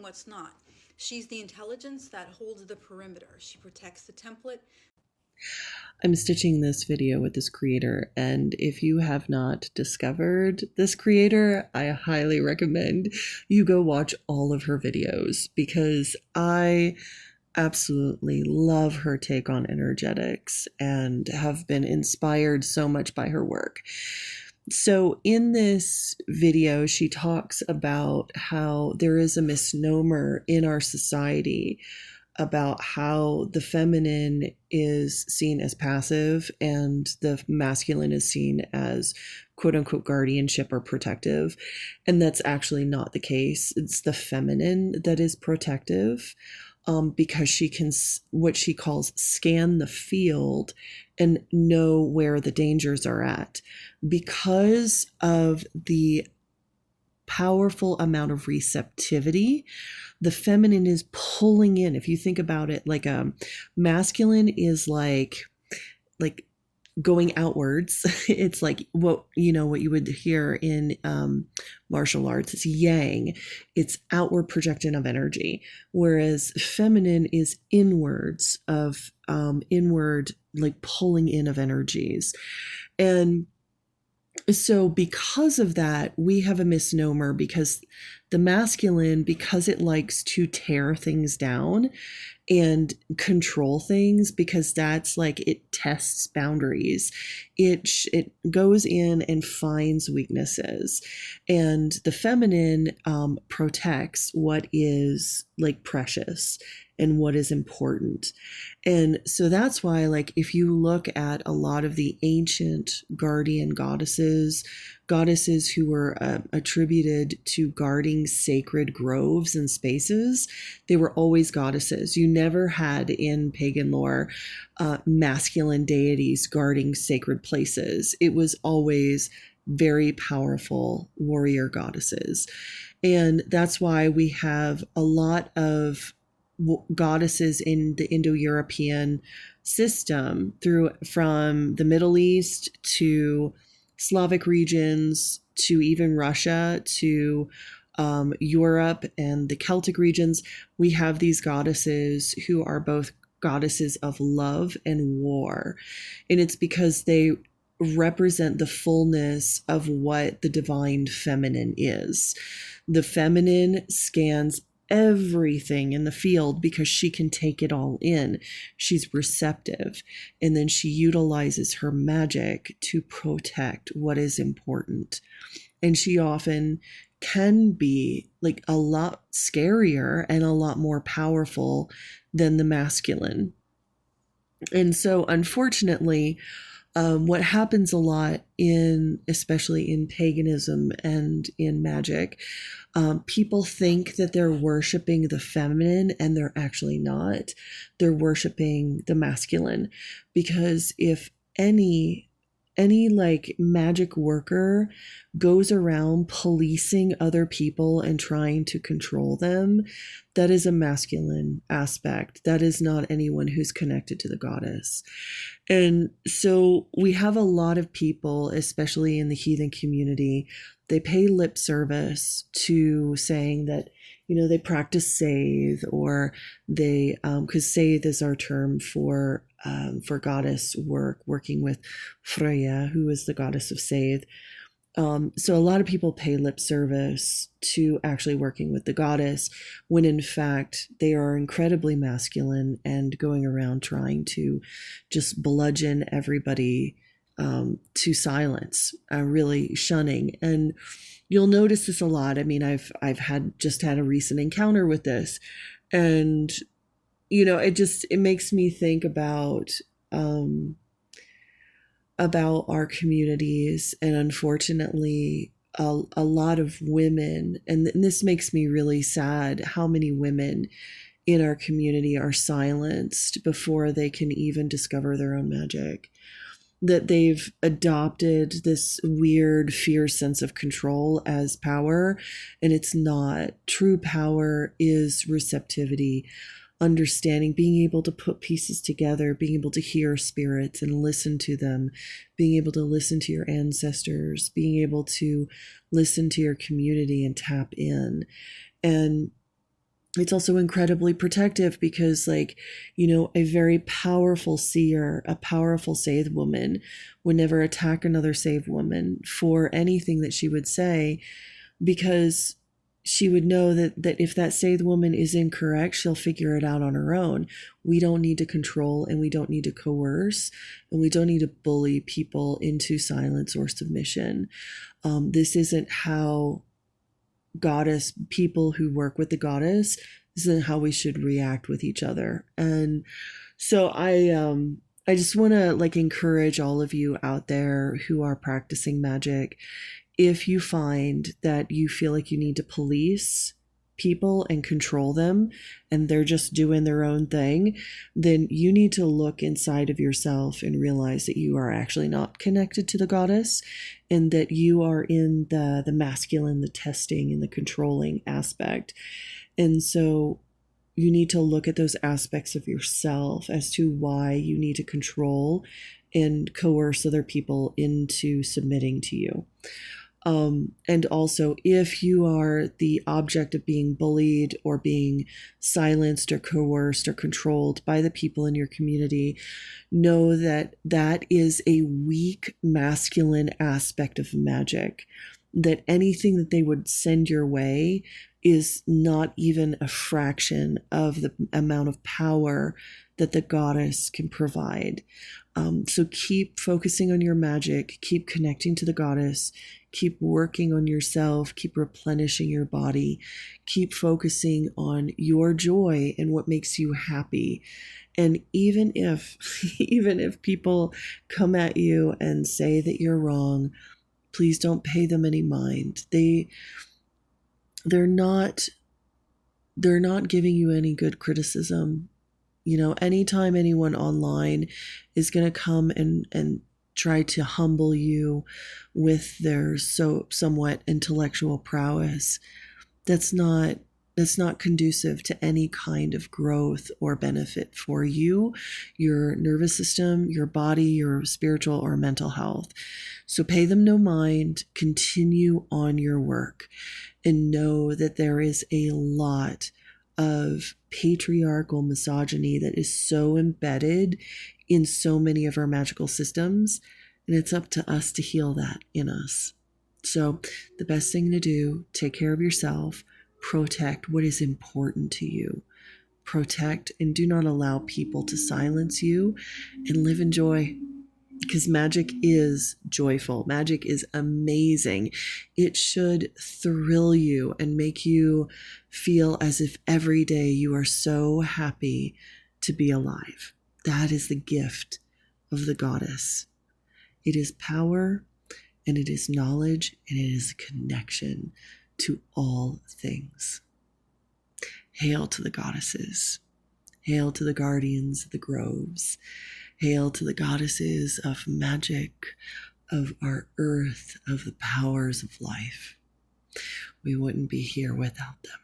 and what's not. She's the intelligence that holds the perimeter. She protects the template. I'm stitching this video with this creator, and if you have not discovered this creator, I highly recommend you go watch all of her videos because I absolutely love her take on energetics and have been inspired so much by her work. So, in this video, she talks about how there is a misnomer in our society about how the feminine is seen as passive and the masculine is seen as quote unquote guardianship or protective. And that's actually not the case. It's the feminine that is protective, because she can, what she calls, scan the field and know where the dangers are at. Because of the powerful amount of receptivity, the feminine is pulling in. If you think about it, like masculine is like going outwards. It's like what you would hear in martial arts. It's yang. It's outward projection of energy, whereas feminine is inwards of inward, like pulling in of energies. And so because of that, we have a misnomer because the masculine, because it likes to tear things down and control things, because that's like, it tests boundaries. It goes in and finds weaknesses, and the feminine protects what is like precious and what is important. And so that's why, like, if you look at a lot of the ancient guardian goddesses who were attributed to guarding sacred groves and spaces, they were always goddesses. You never had in pagan lore masculine deities guarding sacred places. It was always very powerful warrior goddesses. And that's why we have a lot of goddesses in the Indo-European system, from the Middle East to Slavic regions to even Russia to Europe and the Celtic regions. We have these goddesses who are both goddesses of love and war. And it's because they represent the fullness of what the divine feminine is. The feminine scans everything in the field because she can take it all in. She's receptive, and then she utilizes her magic to protect what is important. And she often can be like a lot scarier and a lot more powerful than the masculine. And so, unfortunately, what happens a lot especially in paganism and in magic, people think that they're worshiping the feminine, and they're actually not. They're worshiping the masculine, because if any like magic worker goes around policing other people and trying to control them, that is a masculine aspect. That is not anyone who's connected to the goddess. And so we have a lot of people, especially in the heathen community, they pay lip service to saying that, they practice Seidh, or they, because Seidh is our term for goddess working with Freya, who is the goddess of Seidh. So a lot of people pay lip service to actually working with the goddess, when in fact they are incredibly masculine and going around trying to just bludgeon everybody to silence, really shunning. And you'll notice this a lot. I mean, I've had a recent encounter with this, and it makes me think about our communities. And unfortunately, a lot of women, and this makes me really sad, how many women in our community are silenced before they can even discover their own magic. That they've adopted this weird, fierce sense of control as power, and it's not. True power is receptivity, understanding, being able to put pieces together, being able to hear spirits and listen to them, being able to listen to your ancestors, being able to listen to your community and tap in. And It's also incredibly protective because, like, a very powerful seer, a powerful Scythe woman would never attack another Scythe woman for anything that she would say, because she would know that if that Scythe woman is incorrect, she'll figure it out on her own. We don't need to control, and we don't need to coerce, and we don't need to bully people into silence or submission. This isn't how goddess people who work with the goddess, this isn't how we should react with each other. And so I just want to like encourage all of you out there who are practicing magic. If you find that you feel like you need to police people and control them and they're just doing their own thing, then you need to look inside of yourself and realize that you are actually not connected to the goddess, and that you are in the masculine, the testing and the controlling aspect. And so you need to look at those aspects of yourself as to why you need to control and coerce other people into submitting to you. And also, if you are the object of being bullied or being silenced or coerced or controlled by the people in your community, know that that is a weak masculine aspect of magic, that anything that they would send your way is not even a fraction of the amount of power that the goddess can provide. So keep focusing on your magic, keep connecting to the goddess, keep working on yourself, keep replenishing your body, keep focusing on your joy and what makes you happy. And even if people come at you and say that you're wrong, please don't pay them any mind. They're not giving you any good criticism. Anytime anyone online is going to come and try to humble you with their somewhat intellectual prowess, that's not conducive to any kind of growth or benefit for you, your nervous system, your body, your spiritual or mental health. So pay them no mind, continue on your work, and know that there is a lot of patriarchal misogyny that is so embedded in so many of our magical systems, and it's up to us to heal that in us. So the best thing to do, take care of yourself, protect what is important to you, protect and do not allow people to silence you, and live in joy. Because magic is joyful. Magic is amazing. It should thrill you and make you feel as if every day you are so happy to be alive. That is the gift of the goddess. It is power, and it is knowledge, and it is a connection to all things. Hail to the goddesses. Hail to the guardians of the groves. Hail to the goddesses of magic, of our earth, of the powers of life. We wouldn't be here without them.